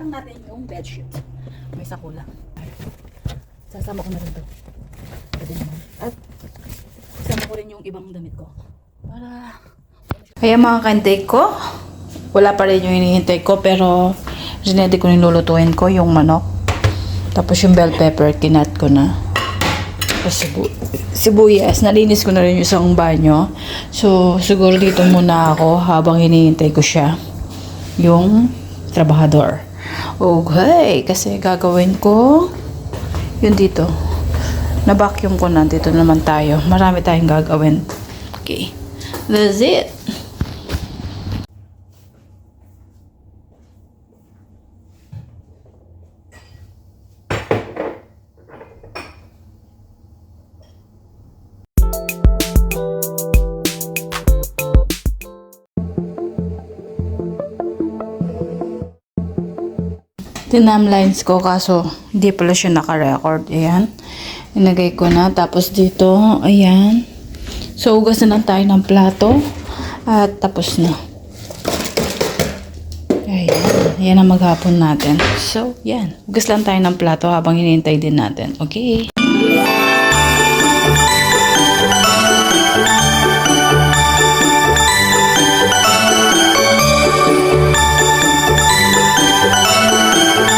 Isalang natin yung bedsheet. May sakula. Sasama ko na rin to. Pwede naman. At isama ko rin yung ibang damit ko. Para... Kaya mga ka-intake ko, wala pa rin yung hinihintay ko, pero ready ko nilulutuin ko yung manok. Tapos yung bell pepper, kinat ko na. Tapos sibuyas, nalinis ko na rin yung isang banyo. So, siguro dito muna ako habang hinihintay ko siya. Yung trabahador. Okay, kasi gagawin ko yun dito. Na-vacuum ko na. Dito naman tayo. Marami tayong gagawin. Okay. That's it. Tinamlines ko kaso hindi pala siya naka-record. Ayan. Inagay ko na. Tapos dito, ayan. So, hugas na lang tayo ng plato. At tapos na. Ayan. Yan ang maghapon natin. So, yan. Hugas lang tayo ng plato habang hinihintay din natin. Okay.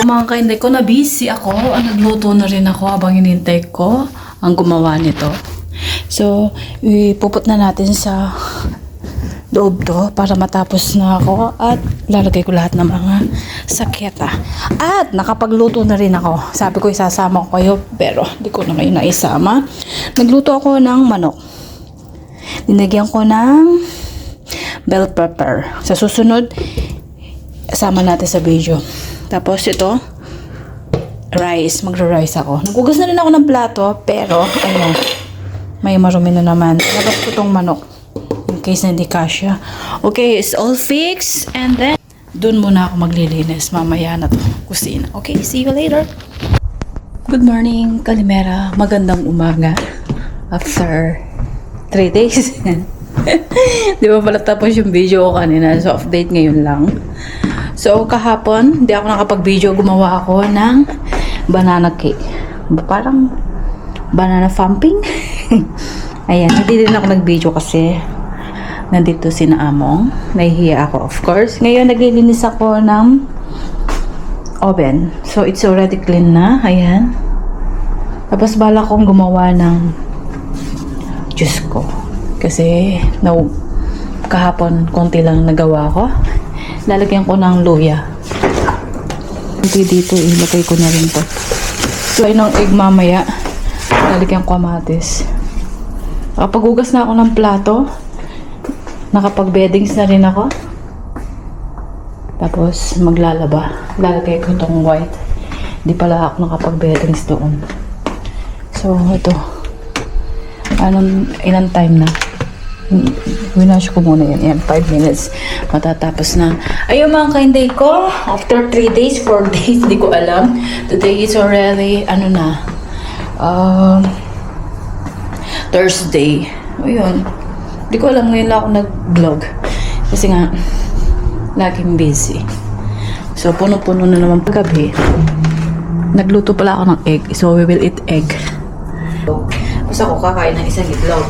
Mga kainday ko, na busy ako. Nagluto na rin ako habang hinintay ko ang gumawa nito. So, ipuput na natin sa loob to para matapos na ako at lalagay ko lahat ng mga sakyeta. At nakapagluto na rin ako. Sabi ko isasama ko kayo pero di ko na ngayon naisama. Nagluto ako ng manok. Dinagyan ko ng bell pepper. Sa susunod, sama natin sa video. Tapos ito, rice. Magra-rice ako. Nagugas na rin ako ng plato, pero, ayun, may marumi na naman. Labas ko tong manok. In case na hindi kasya. Okay, it's all fixed. And then, dun muna ako maglilinis. Mamaya na to, kusina. Okay, see you later. Good morning, Kalimera. Magandang umaga. After 3 days. Di ba pala tapos yung video ko kanina? So, update ngayon lang. So, kahapon, hindi ako nakapag-video. Gumawa ako ng banana cake. Parang banana thumping. Ayan, hindi din ako nag-video kasi nandito si Naamong. Nahihiya ako, of course. Ngayon, naglilinis ako ng oven. So, it's already clean na. Ayan. Tapos, bala kong gumawa ng juice ko. Kasi, kahapon, konti lang nagawa ko. Lalagyan ko ng luya. Dito, ilagay ko na rin to. So, ay ng egg mamaya. Lalagyan ko kamatis. Nakapaghugas na ako ng plato. Nakapag-beddings na rin ako. Tapos, maglalaba. Lalagay ko itong white. Di pala ako nakapag-beddings doon. So, ito. Ilang time na? Winash ko muna yan. 5 minutes. Matatapos na. Ayun mga kainday ko. After 3 days, 4 days, di ko alam. Today is already, Thursday. Ayun. Di ko alam ngayon lang ako nag-vlog. Kasi nga, laging busy. So, puno-puno na naman paggabi. Nagluto pala ako ng egg. So, we will eat egg. Tapos ako kakain ng isang itlog.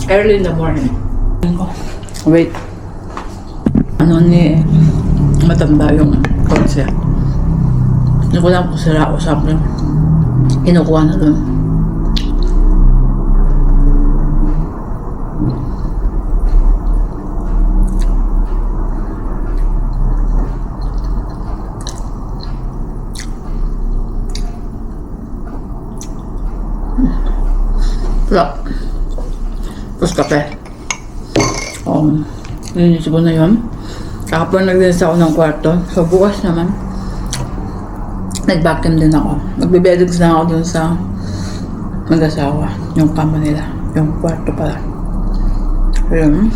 Early in the morning. Wait. Matanda yung kotse. Hindi ko lang kung sira o something. Kinukuha na dun. Wala. Tapos kape. Linis ko na yun. Kahapon naglinis ako ng kwarto. So, bukas naman, nag-vacuum din ako. Magbe-beddings na ako dun sa mag-asawa. Yung kama nila. Yung kwarto pala. Ayun.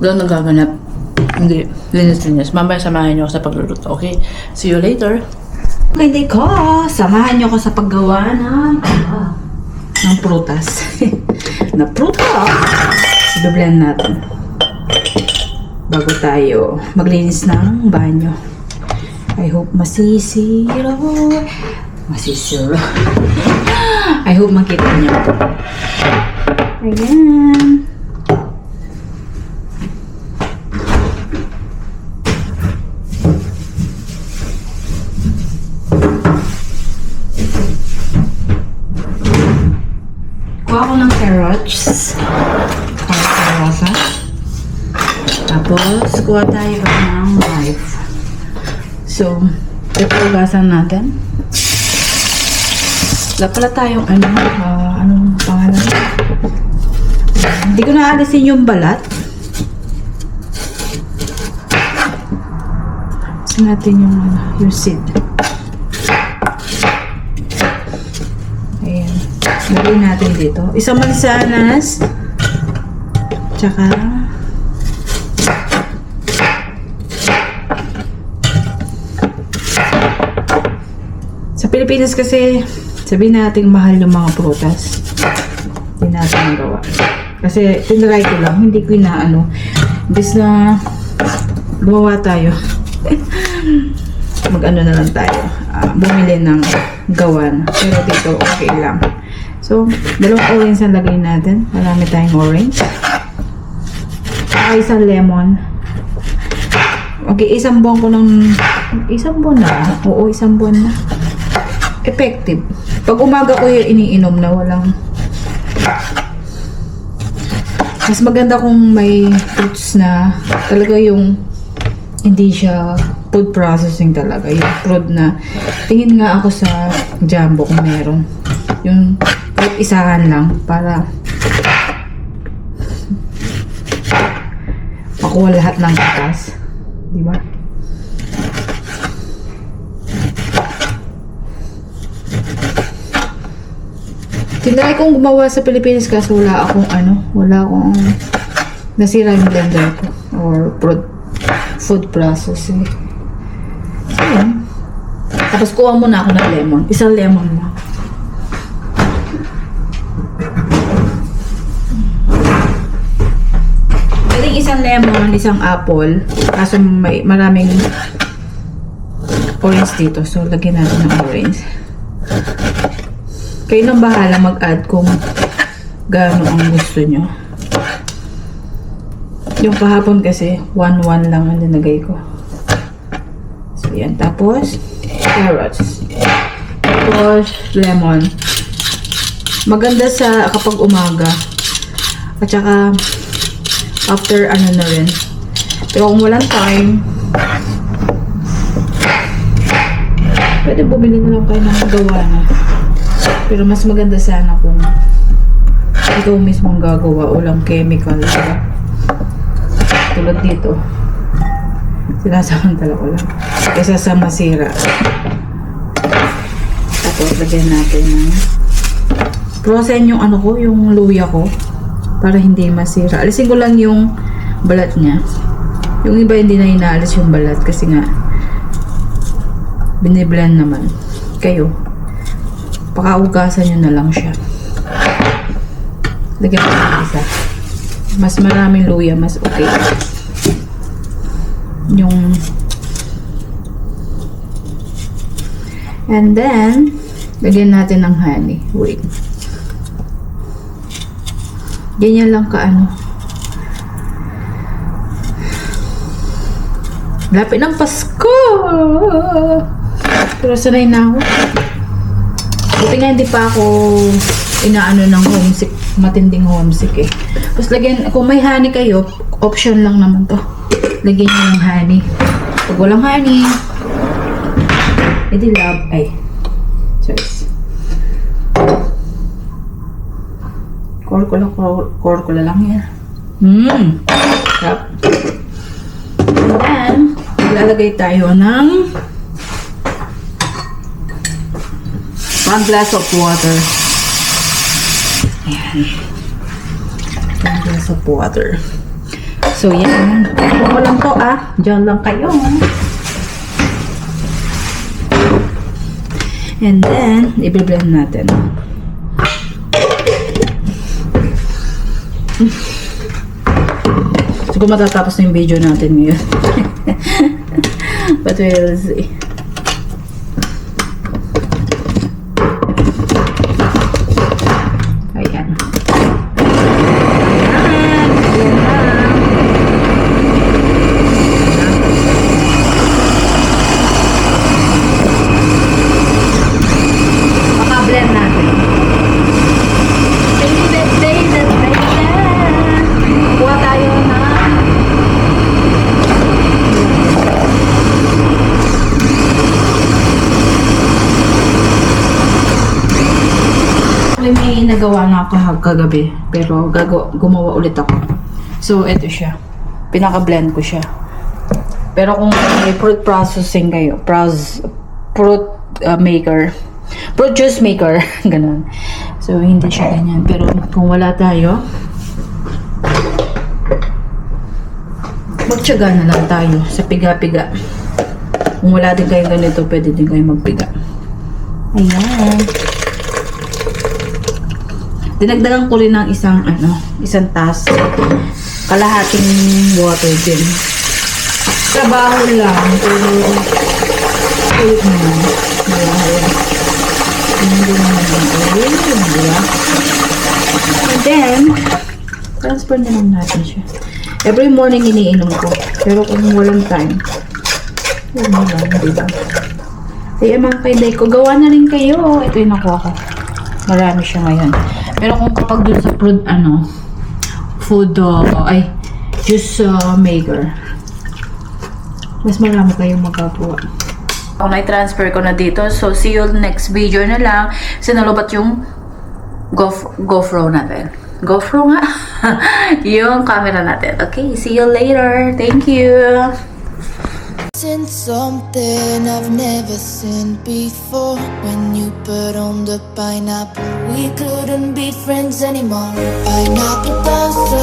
Wala nagaganap. Hindi. Linis-linis. Mamaya samahan niyo ako sa pagluluto. Okay? See you later. Okay, ko. Samahan niyo ako sa paggawa ng prutas. Na prutas. I-blend natin. bago tayo maglinis ng banyo. I hope masisiro. I hope makita niyo. Ayan. Kuha ko ng carrots. Para tapos, kuha tayo ng knife. So, ito ugasan natin. Wala pala tayong anong pangalan? Hindi ko naalisin yung balat. Alisin natin yung seed. Ayan. Lagay natin dito. Isang mansanas. Tsaka sa Pilipinas kasi sabihin natin mahal yung mga prutas. Hindi natin magawa. Kasi tinry ko lang, hindi ko inaano. Imbes na gumawa tayo. Mag-ano na lang tayo. Bumili ng gawan. Pero dito okay lang. So, dalawang orange ang lagay natin. Marami tayong orange. Saka isang lemon. Okay, isang buwan ko ng isang buwan na. Oo, isang buwan na. Effective. Pag umaga ko yung iniinom na walang mas maganda kung may fruits na talaga yung hindi siya food processing talaga. Yung fruit na tingin nga ako sa Jumbo kung meron. Yung kahit isahan lang para makuha lahat ng katas. Diba? Tinry kong gumawa sa Pilipinas kasi wala akong nasira yung blender ko or food processing. So, yun. Tapos kuha muna ako ng lemon. Isang lemon mo. Pwedeng isang lemon, isang apple. Kaso may maraming orange dito. So, lagyan natin ng orange. Kayo nang bahala mag-add kung gaano ang gusto nyo. Yung kahapon kasi, 1-1 lang ang linagay ko. So, yan. Tapos, carrots. Tapos, lemon. Maganda sa kapag umaga. At saka, after ano na rin. Pero kung walang time, pwede bumili na lang kayo ng gawa na. Pero mas maganda sana kung ikaw mismo ang gagawa, walang chemical, diba? Tulad dito, sinasamantala ko lang kaysa sa masira. Tapos lagyan natin ng prosen yung ano ko, yung luya ko para hindi masira. Alisin ko lang yung balat niya. Yung iba hindi na inaalis yung balat kasi nga biniblend naman. Kayo pakaugasan nyo na lang siya. Lagyan ko ng isa. Mas maraming luya, mas okay. Yung and then lagyan natin ng honey. Wait. Ganyan lang kaano. Lapit ng Pasko! Pero sanay na ako. Buti nga hindi pa ako inaano ng homesick, matinding homesick eh. Tapos lagyan, kung may honey kayo, option lang naman to. Lagyan nyo ng honey. Pag walang honey, edi love, ay, choice. Korkula lang yan. Sarap. And then, lalagay tayo ng 1 glass of water. Ayan. 1 glass of water. So, yan. Kung mo lang to, Diyan lang kayo. And then, i-blend natin. Siguro matatapos na yung video natin ngayon. But we'll see. Ayan. Maka-blend natin. Kuha tayo na may nagawa na ako kagabi, pero gumawa ulit ako. So, ito siya. Pinaka-blend ko siya. Pero kung may fruit processing kayo, fruit juice maker, ganun. So, hindi siya ganyan. Pero kung wala tayo, magtiyaga na lang tayo sa piga-piga. Kung wala din kayo ganito, pwede din kayo magpiga. Ayan. Dinagdagan ko rin ng isang taas. Kalahating water din. Trabaho lang. Pero, ulit naman. Hindi naman yung oil. Diba? And then, transfer na lang natin siya. Every morning iniinom ko. Pero kung walang time, yun na lang, diba? Kaya mga kaiday ko, gawa na rin kayo. Ito yung nakuha ko. Marami siya ngayon. Pero kung kapag dun sa juice maker, mas marami kayong magagawa. Na-transfer ko na dito. So, see you next video na lang. Sinalubat yung GoPro natin. GoPro nga? Yung camera natin. Okay, see you later. Thank you. Seen something I've never seen before. When you put on the pineapple, we couldn't be friends anymore. Pineapple blossom.